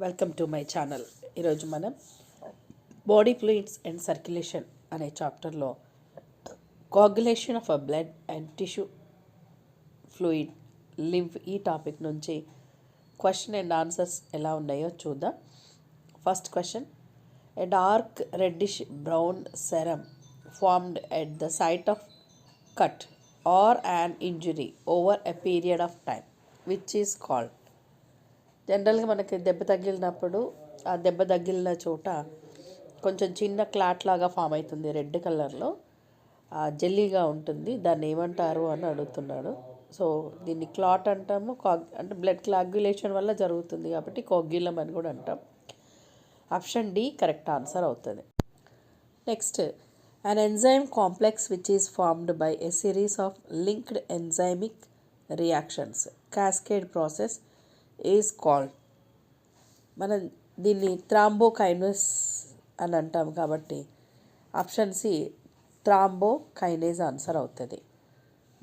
Welcome to my channel. ఈరోజు మనం body fluids and circulation అనే చాప్టర్లో coagulation of a blood and tissue fluid lymph ఈ topic నుంచి క్వశ్చన్ అండ్ ఆన్సర్స్ ఎలా ఉన్నాయో చూద్దాం. First question, a dark reddish brown serum formed at the site of cut or an injury over a period of time which is called. జనరల్గా మనకి దెబ్బ తగిలినప్పుడు ఆ దెబ్బ తగిలిన చోట కొంచెం చిన్న క్లాట్ లాగా ఫామ్ అవుతుంది, రెడ్ కలర్లో జెల్లీగా ఉంటుంది. దాన్ని ఏమంటారు అని అడుగుతున్నాడు. సో దీన్ని క్లాట్ అంటాము, అంటే బ్లడ్ కోagulation వల్ల జరుగుతుంది కాబట్టి కోగ్యులం అని కూడా అంటాం. ఆప్షన్ డి కరెక్ట్ ఆన్సర్ అవుతుంది. Next, an enzyme complex which is formed by a series of linked enzymic reactions cascade process is called. మనం దీన్ని థ్రాంబోకైనస్ అని అంటాం కాబట్టి ఆప్షన్ సి థ్రాంబోకైనేజ్ ఆన్సర్ అవుతుంది.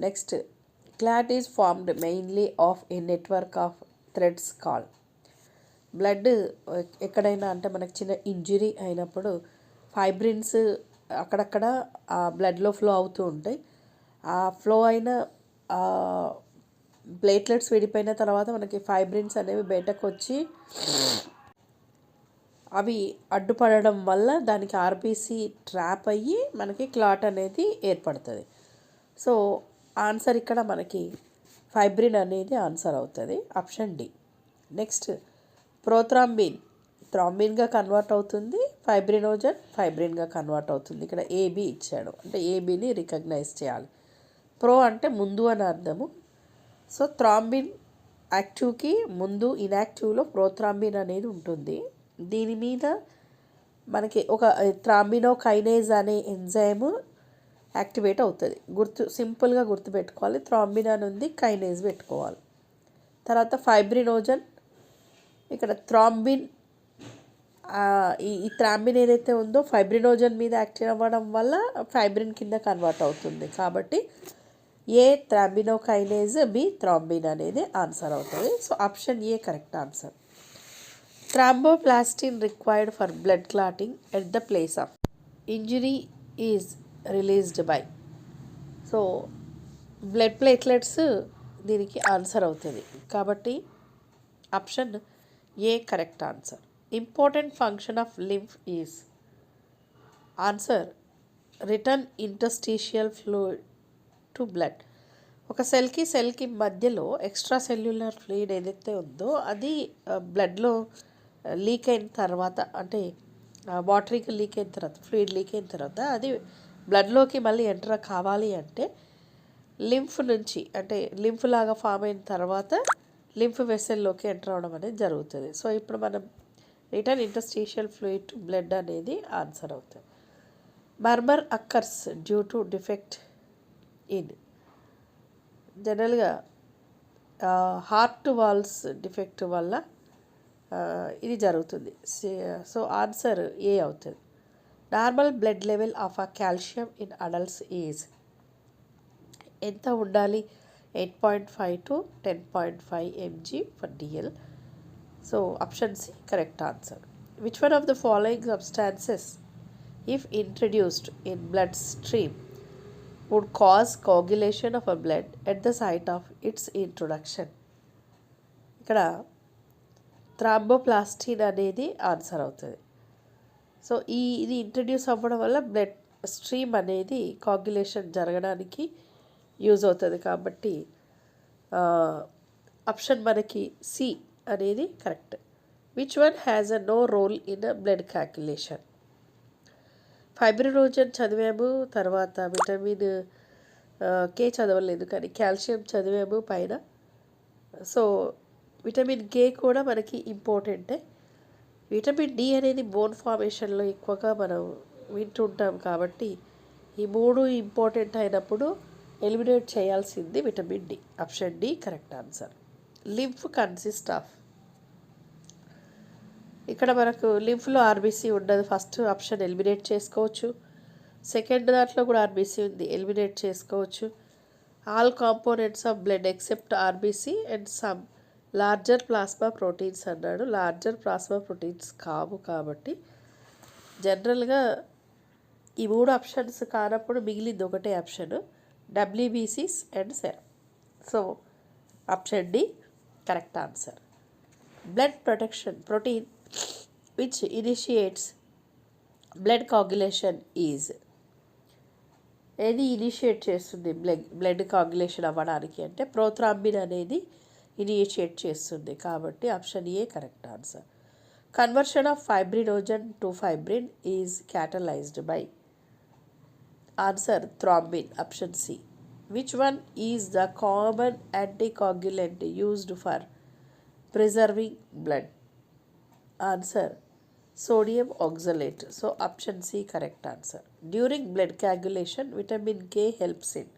Next, clot is formed mainly of A network of threads call. Blood ఎక్కడైనా అంటే మనకు చిన్న ఇంజురీ అయినప్పుడు ఫైబ్రిన్స్ అక్కడక్కడ ఆ బ్లడ్లో ఫ్లో అవుతూ ఉంటాయి. ఆ ఫ్లో అయిన ప్లేట్లెట్స్ విడిపోయిన తర్వాత మనకి ఫైబ్రిన్స్ అనేవి బయటకు వచ్చి అవి అడ్డుపడడం వల్ల దానికి ఆర్బీసీ ట్రాప్ అయ్యి మనకి క్లాట్ అనేది ఏర్పడుతుంది. సో ఆన్సర్ ఇక్కడ మనకి ఫైబ్రిన్ అనేది ఆన్సర్ అవుతుంది, ఆప్షన్ డి. నెక్స్ట్, ప్రోథ్రాంబిన్ థ్రాంబిన్గా కన్వర్ట్ అవుతుంది, ఫైబ్రిన్గా కన్వర్ట్ అవుతుంది. ఇక్కడ ఏబి ఇచ్చాడు, అంటే ఏబిని రికగ్నైజ్ చేయాలి. ప్రో అంటే ముందు అని అర్థము. సో థ్రాంబిన్ యాక్టివ్కి ముందు ఇన్యాక్టివ్లో ప్రోథ్రాంబిన్ అనేది ఉంటుంది. దీని మీద మనకి ఒక థ్రాంబినోకైనేజ్ అనే ఎంజైమ్ యాక్టివేట్ అవుతుంది. సింపుల్గా గుర్తుపెట్టుకోవాలి, థ్రాంబిన్ అని ఉంది, కైనేజ్ పెట్టుకోవాలి. తర్వాత ఫైబ్రినోజన్, ఇక్కడ థ్రాంబిన్ ఈ థ్రాంబిన్ ఏదైతే ఉందో ఫైబ్రినోజన్ మీద యాక్టివ్ అవ్వడం వల్ల ఫైబ్రిన్ కింద కన్వర్ట్ అవుతుంది. కాబట్టి ఏ థ్రాంబినోకైనేజ్, బి థ్రాంబిన్ అనేది ఆన్సర్ అవుతుంది. So option A correct answer. Thromboplastin required for blood clotting at the place of injury is released by. So blood platelets దీనికి ఆన్సర్ అవుతుంది కాబట్టి option A correct answer. Important function of lymph is answer return interstitial fluid to blood. ఒక సెల్కి మధ్యలో extra cellular fluid ఏదైతే ఉందో అది బ్లడ్లో leak అయిన తర్వాత, అంటే వాటరీకి లీక్ అయిన తర్వాత, ఫ్లూయిడ్ లీక్ అయిన తర్వాత అది బ్లడ్లోకి మళ్ళీ ఎంటర్ కావాలి అంటే లింఫ్ నుంచి, అంటే లింఫ్ లాగా ఫామ్ అయిన తర్వాత లింఫ్ వెసల్లోకి ఎంటర్ అవడం అనేది జరుగుతుంది. సో ఇప్పుడు మనం return interstitial fluid to blood అనేది ఆన్సర్ అవుతుంది. Murmur occurs due to defect in, జనరల్గా హార్ట్ వాల్స్ డిఫెక్ట్ వల్ల ఇది జరుగుతుంది. సో ఆన్సర్ ఏ అవుతుంది. Normal blood level of a calcium in adults is ఎంత ఉండాలి? 8.5 to 10.5 mg per dl. So option C correct answer. Which one of the following substances if introduced in blood stream would cause coagulation of a blood at the site of its introduction? ఇక్కడ thromboplastin అనేది answer అవుతుంది. So ఇది introduce అవ్వడం వల్ల blood stream అనేది coagulation జరగడానికి use అవుతుంది కాబట్టి ఆప్షన్ మనకి సి అనేది correct. Which one has a no role in blood coagulation? Fibrinogen చదివాము, తర్వాత విటమిన్ కే చదవలేదు కానీ కాల్షియం చదివాము పైన. సో విటమిన్ కే కూడా మనకి ఇంపార్టెంటే. విటమిన్ డి అనేది బోన్ ఫార్మేషన్లో ఎక్కువగా మనం వింటుంటాం కాబట్టి ఈ మూడు ఇంపార్టెంట్ అయినప్పుడు ఎలిమినేట్ చేయాల్సింది vitamin D. Option D correct answer. Lymph consist of, ఇక్కడ మనకు లింఫ్లో ఆర్బీసీ ఉండదు, ఫస్ట్ ఆప్షన్ ఎలిమినేట్ చేసుకోవచ్చు. సెకండ్ దాంట్లో కూడా ఆర్బీసీ ఉంది, ఎలిమినేట్ చేసుకోవచ్చు. All components of blood except RBC and some larger plasma proteins అన్నాడు. లార్జర్ ప్లాస్మా ప్రోటీన్స్ కావు కాబట్టి జనరల్గా ఈ 3 ఆప్షన్స్ కానప్పుడు మిగిలింది ఒకటే ఆప్షన్, డబ్ల్యూబీసీస్ and serum. So option D correct answer. Blood protection protein which initiates blood coagulation is. ఏది ఇనిషియేట్ చేస్తుంది బ్లడ్ కాగ్యులేషన్ అవ్వడానికి అంటే ప్రోథ్రాంబిన్ అనేది ఇనిషియేట్ చేస్తుంది. కాబట్టి option A correct answer. Conversion of fibrinogen to fibrin is catalysed by. Answer thrombin, option C. Which one is the common యాంటీకాగ్యులెంట్ used for preserving blood. Answer sodium oxalate. So option C correct answer. During blood కాగ్యులేషన్ vitamin K helps in.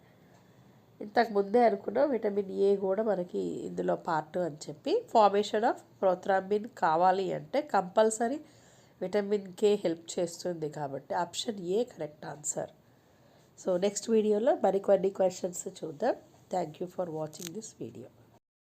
ఇంతకు ముందే అనుకున్నాం vitamin A కూడా మనకి ఇందులో part అని చెప్పి. Formation of prothrombin కావాలి అంటే కంపల్సరీ విటమిన్ కే హెల్ప్ చేస్తుంది కాబట్టి option A correct answer. So next వీడియోలో మరికొన్ని క్వశ్చన్స్ చూద్దాం. Thank you for watching this video.